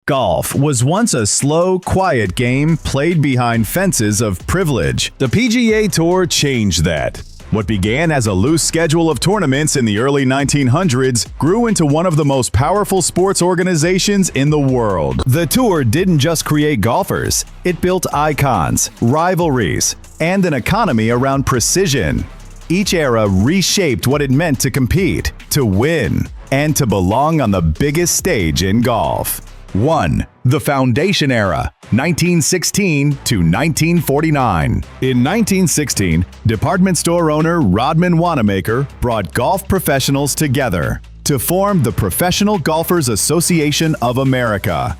Golf was once a slow, quiet game played behind fences of privilege. The PGA Tour changed that. What began as a loose schedule of tournaments in the early 1900s grew into one of the most powerful sports organizations in the world. The tour didn't just create golfers, it built icons, rivalries, and an economy around precision. Each era reshaped what it meant to compete, to win, and to belong on the biggest stage in golf. 1. The Foundation Era, 1916 to 1949. In 1916, department store owner Rodman Wanamaker brought golf professionals together to form the Professional Golfers Association of America.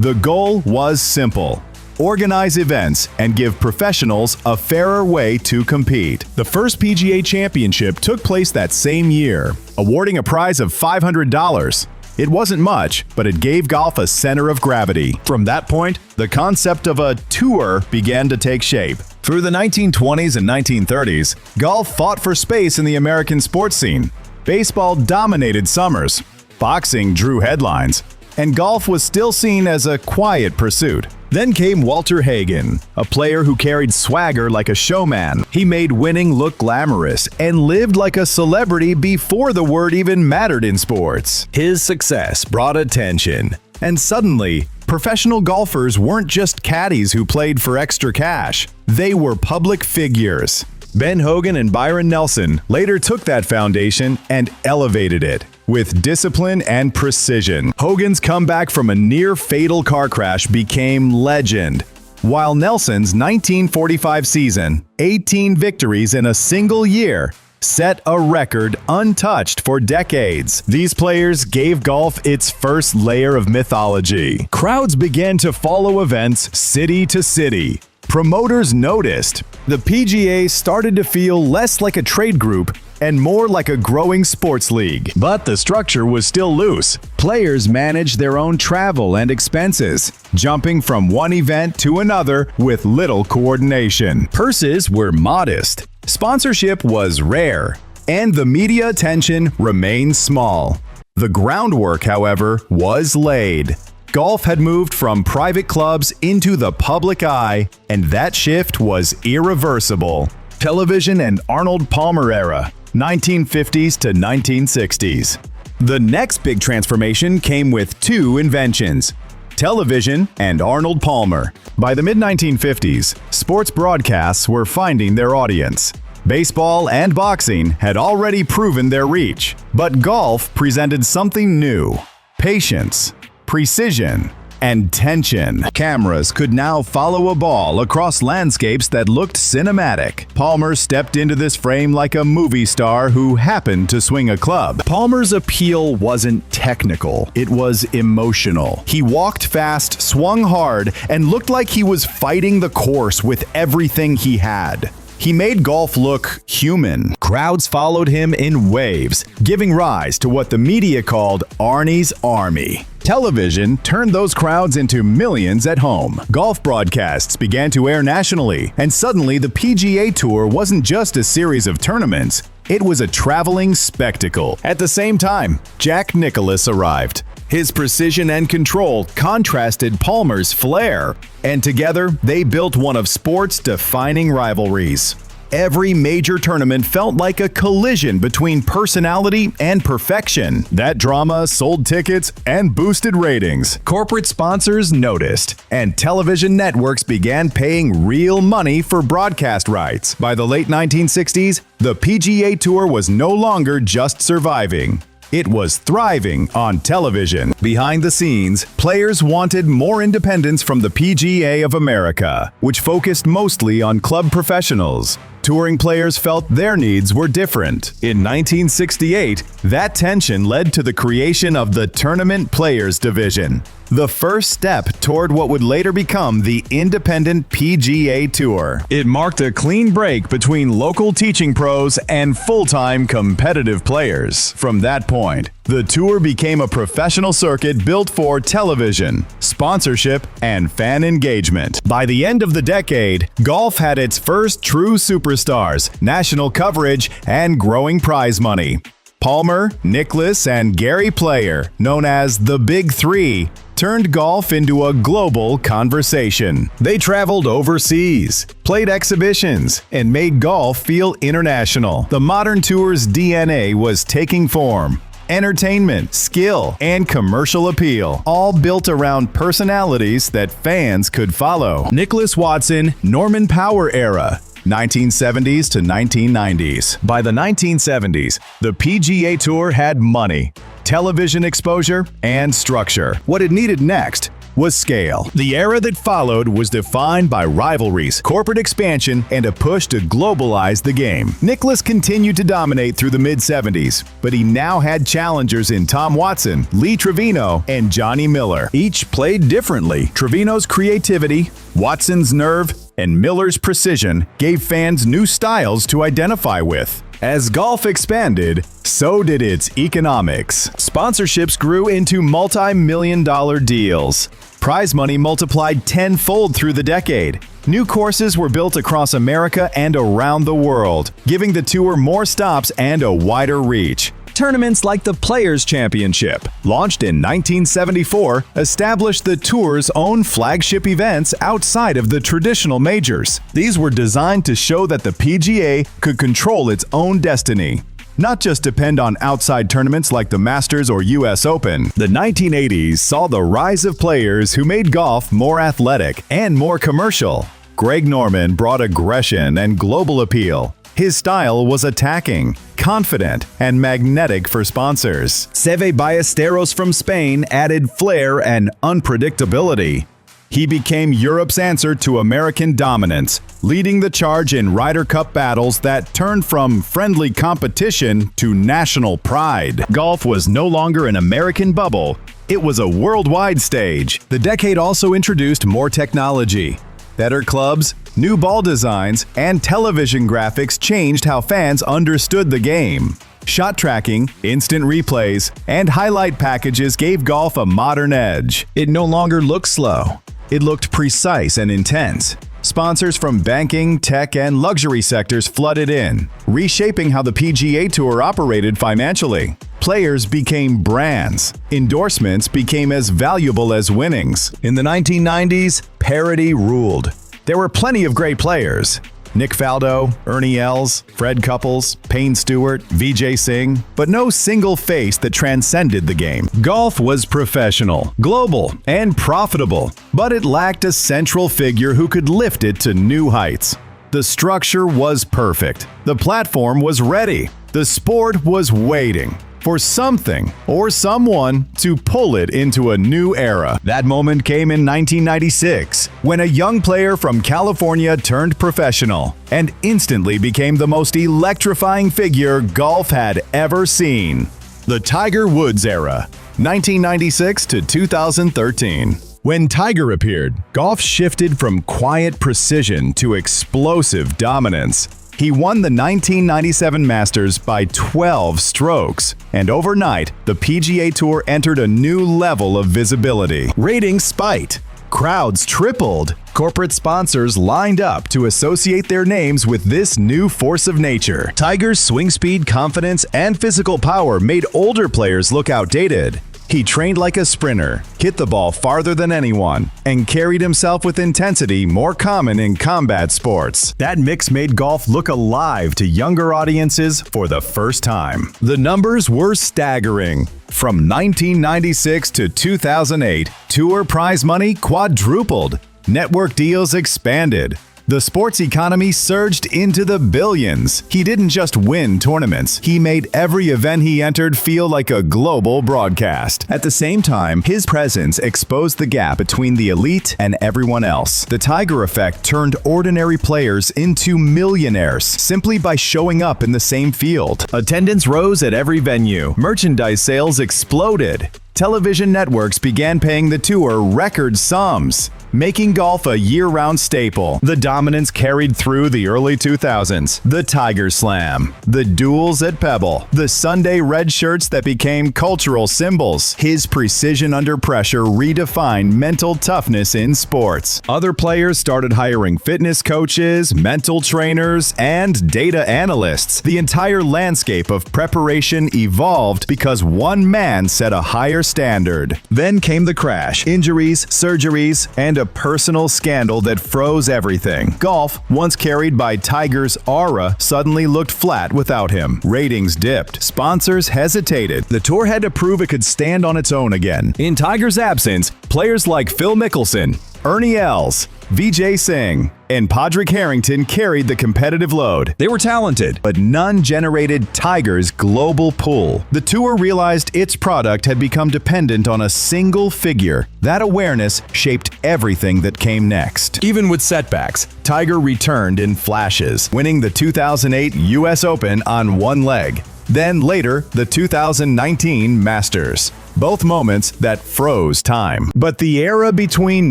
The goal was simple: organize events and give professionals a fairer way to compete. The first PGA Championship took place that same year, awarding a prize of $500. It wasn't much, but it gave golf a center of gravity. From that point, the concept of a tour began to take shape. Through the 1920s and 1930s, golf fought for space in the American sports scene. Baseball dominated summers, boxing drew headlines, and golf was still seen as a quiet pursuit. Then came Walter Hagen, a player who carried swagger like a showman. He made winning look glamorous and lived like a celebrity before the word even mattered in sports. His success brought attention, and suddenly, professional golfers weren't just caddies who played for extra cash. They were public figures. Ben Hogan and Byron Nelson later took that foundation and elevated it with discipline and precision. Hogan's comeback from a near-fatal car crash became legend, while Nelson's 1945 season, 18 victories in a single year, set a record untouched for decades. These players gave golf its first layer of mythology. Crowds began to follow events city to city. Promoters noticed. The PGA started to feel less like a trade group and more like a growing sports league. But the structure was still loose. Players managed their own travel and expenses, jumping from one event to another with little coordination. Purses were modest, sponsorship was rare, and the media attention remained small. The groundwork, however, was laid. Golf had moved from private clubs into the public eye, and that shift was irreversible. Television and Arnold Palmer era, 1950s to 1960s. The next big transformation came with two inventions: television and Arnold Palmer. By the mid-1950s, sports broadcasts were finding their audience. Baseball and boxing had already proven their reach, but golf presented something new: patience, precision, and tension. Cameras could now follow a ball across landscapes that looked cinematic. Palmer stepped into this frame like a movie star who happened to swing a club. Palmer's appeal wasn't technical, it was emotional. He walked fast, swung hard, and looked like he was fighting the course with everything he had. He made golf look human. Crowds followed him in waves, giving rise to what the media called Arnie's Army. Television turned those crowds into millions at home. Golf broadcasts began to air nationally, and suddenly the PGA Tour wasn't just a series of tournaments, it was a traveling spectacle. At the same time, Jack Nicklaus arrived. His precision and control contrasted Palmer's flair, and together they built one of sport's defining rivalries. Every major tournament felt like a collision between personality and perfection. That drama sold tickets and boosted ratings. Corporate sponsors noticed, and television networks began paying real money for broadcast rights. By the late 1960s, the PGA Tour was no longer just surviving. It was thriving on television. Behind the scenes, players wanted more independence from the PGA of America, which focused mostly on club professionals. Touring players felt their needs were different. In 1968, that tension led to the creation of the Tournament Players Division, the first step toward what would later become the independent PGA Tour. It marked a clean break between local teaching pros and full-time competitive players. From that point, the tour became a professional circuit built for television, sponsorship, and fan engagement. By the end of the decade, golf had its first true superstars, national coverage, and growing prize money. Palmer, Nicklaus, and Gary Player, known as the Big Three, turned golf into a global conversation. They traveled overseas, played exhibitions, and made golf feel international. The modern tour's DNA was taking form. Entertainment, skill, and commercial appeal, all built around personalities that fans could follow. Nicklaus Watson, Norman Power era, 1970s to 1990s. By the 1970s, the PGA Tour had money, television exposure, and structure. What it needed next was scale. The era that followed was defined by rivalries, corporate expansion, and a push to globalize the game. Nicklaus continued to dominate through the mid-70s, but he now had challengers in Tom Watson, Lee Trevino, and Johnny Miller. Each played differently. Trevino's creativity, Watson's nerve, and Miller's precision gave fans new styles to identify with. As golf expanded, so did its economics. Sponsorships grew into multi-million-dollar deals. Prize money multiplied tenfold through the decade. New courses were built across America and around the world, giving the tour more stops and a wider reach. Tournaments like the Players' Championship, launched in 1974, established the tour's own flagship events outside of the traditional majors. These were designed to show that the PGA could control its own destiny, not just depend on outside tournaments like the Masters or US Open. The 1980s saw the rise of players who made golf more athletic and more commercial. Greg Norman brought aggression and global appeal. His style was attacking, confident, and magnetic for sponsors. Seve Ballesteros from Spain added flair and unpredictability. He became Europe's answer to American dominance, leading the charge in Ryder Cup battles that turned from friendly competition to national pride. Golf was no longer an American bubble. It was a worldwide stage. The decade also introduced more technology. Better clubs, new ball designs, and television graphics changed how fans understood the game. Shot tracking, instant replays, and highlight packages gave golf a modern edge. It no longer looked slow. It looked precise and intense. Sponsors from banking, tech, and luxury sectors flooded in, reshaping how the PGA Tour operated financially. Players became brands. Endorsements became as valuable as winnings. In the 1990s, parity ruled. There were plenty of great players. Nick Faldo, Ernie Els, Fred Couples, Payne Stewart, Vijay Singh, but no single face that transcended the game. Golf was professional, global, and profitable, but it lacked a central figure who could lift it to new heights. The structure was perfect. The platform was ready. The sport was waiting for something or someone to pull it into a new era. That moment came in 1996, when a young player from California turned professional and instantly became the most electrifying figure golf had ever seen. The Tiger Woods era, 1996 to 2013. When Tiger appeared, golf shifted from quiet precision to explosive dominance. He won the 1997 Masters by 12 strokes, and overnight, the PGA Tour entered a new level of visibility. Ratings spiked. Crowds tripled. Corporate sponsors lined up to associate their names with this new force of nature. Tiger's swing speed, confidence, and physical power made older players look outdated. He trained like a sprinter, hit the ball farther than anyone, and carried himself with intensity more common in combat sports. That mix made golf look alive to younger audiences for the first time. The numbers were staggering. From 1996 to 2008, tour prize money quadrupled. Network deals expanded. The sports economy surged into the billions. He didn't just win tournaments. He made every event he entered feel like a global broadcast. At the same time, his presence exposed the gap between the elite and everyone else. The Tiger effect turned ordinary players into millionaires simply by showing up in the same field. Attendance rose at every venue. Merchandise sales exploded. Television networks began paying the tour record sums. making golf a year-round staple. The dominance carried through the early 2000s. The Tiger Slam, the duels at Pebble, the Sunday red shirts that became cultural symbols. His precision under pressure redefined mental toughness in sports. Other players started hiring fitness coaches, mental trainers, and data analysts. The entire landscape of preparation evolved because one man set a higher standard. Then came the crash, injuries, surgeries, and a personal scandal that froze everything. Golf, once carried by Tiger's aura, suddenly looked flat without him. Ratings dipped. Sponsors hesitated. The tour had to prove it could stand on its own again. In Tiger's absence, players like Phil Mickelson, Ernie Els, Vijay Singh, and Padraig Harrington carried the competitive load. They were talented, but none generated Tiger's global pull. The tour realized its product had become dependent on a single figure. That awareness shaped everything that came next. Even with setbacks, Tiger returned in flashes, winning the 2008 U.S. Open on one leg. Then later, the 2019 Masters. Both moments that froze time. But the era between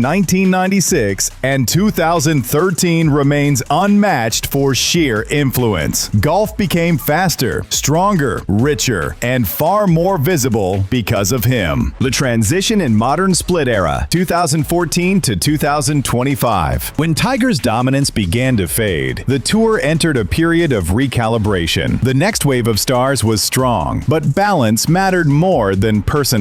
1996 and 2013 remains unmatched for sheer influence. Golf became faster, stronger, richer, and far more visible because of him. The transition in modern split era, 2014 to 2025. When Tiger's dominance began to fade, the tour entered a period of recalibration. The next wave of stars was strong, but balance mattered more than personality.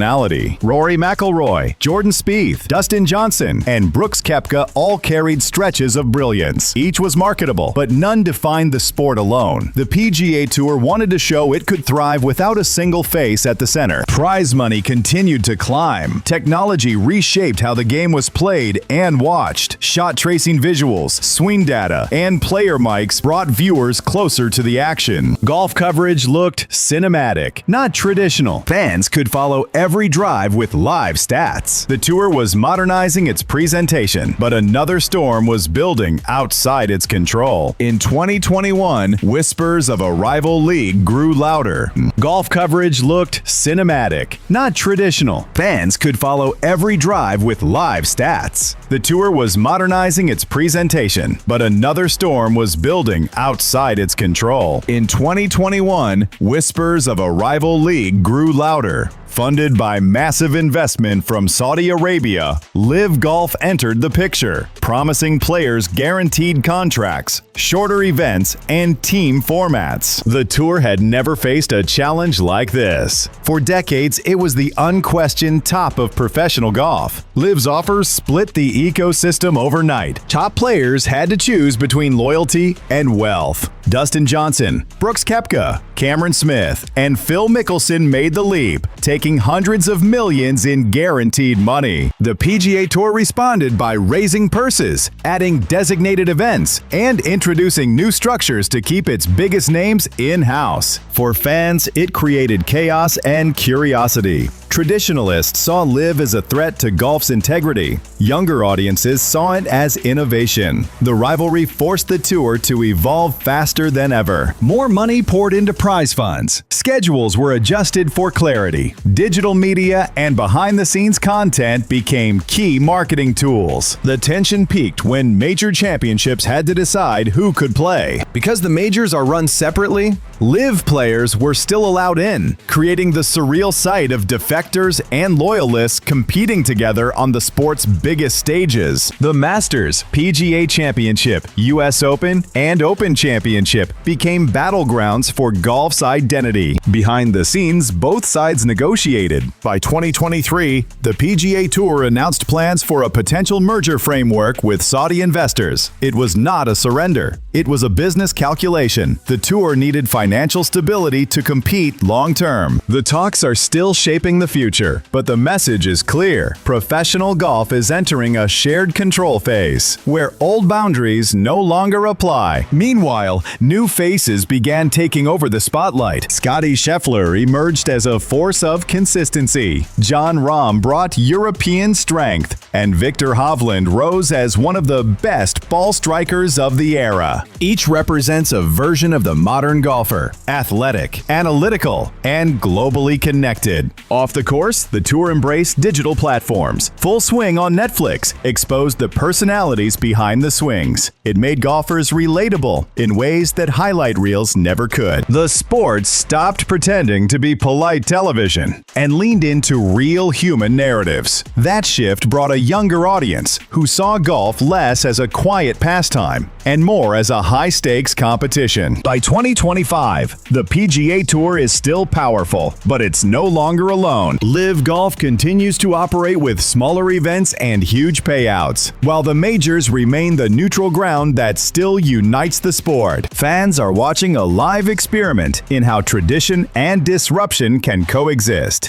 Rory McIlroy, Jordan Spieth, Dustin Johnson, and Brooks Koepka all carried stretches of brilliance. Each was marketable, but none defined the sport alone. The PGA Tour wanted to show it could thrive without a single face at the center. Prize money continued to climb. Technology reshaped how the game was played and watched. Shot tracing visuals, swing data, and player mics brought viewers closer to the action. Golf coverage looked cinematic, not traditional. Fans could follow every drive with live stats. The tour was modernizing its presentation, but another storm was building outside its control. In 2021, whispers of a rival league grew louder. Golf coverage looked cinematic, not traditional. Fans could follow every drive with live stats. The tour was modernizing its presentation, but another storm was building outside its control. In 2021, whispers of a rival league grew louder. Funded by massive investment from Saudi Arabia, Live Golf entered the picture, promising players guaranteed contracts, shorter events, and team formats. The tour had never faced a challenge like this. For decades, it was the unquestioned top of professional golf. Live's offers split the ecosystem overnight. Top players had to choose between loyalty and wealth. Dustin Johnson, Brooks Koepka, Cameron Smith, and Phil Mickelson made the leap, taking hundreds of millions in guaranteed money. The PGA Tour responded by raising purses, adding designated events, and introducing new structures to keep its biggest names in-house. For fans, it created chaos and curiosity. Traditionalists saw Live as a threat to golf's integrity. Younger audiences saw it as innovation. The rivalry forced the tour to evolve faster than ever. More money poured into prize funds. Schedules were adjusted for clarity. Digital media and behind-the-scenes content became key marketing tools. The tension peaked when major championships had to decide who could play. Because the majors are run separately, Live players were still allowed in, creating the surreal sight of defectors and loyalists competing together on the sport's biggest stages. The Masters, PGA Championship, U.S. Open, and Open Championship became battlegrounds for golf's identity. Behind the scenes, both sides negotiated. By 2023, the PGA Tour announced plans for a potential merger framework with Saudi investors. It was not a surrender. It was a business calculation. The tour needed financial stability to compete long-term. The talks are still shaping the future, but the message is clear. Professional golf is entering a shared control phase, where old boundaries no longer apply. Meanwhile, new faces began taking over the spotlight. Scottie Scheffler emerged as a force of consistency. Jon Rahm brought European strength, and Victor Hovland rose as one of the best ball strikers of the era. Each represents a version of the modern golfer: athletic, analytical, and globally connected. Off the course, the tour embraced digital platforms. Full Swing on Netflix exposed the personalities behind the swings. It made golfers relatable in ways that highlight reels never could. The sport stopped pretending to be polite television and leaned into real human narratives. That shift brought a younger audience who saw golf less as a quiet pastime and more as a high-stakes competition. By 2025, the PGA Tour is still powerful, but it's no longer alone. Live Golf continues to operate with smaller events and huge payouts, while the majors remain the neutral ground that still unites the sport. Fans are watching a live experiment in how tradition and disruption can coexist.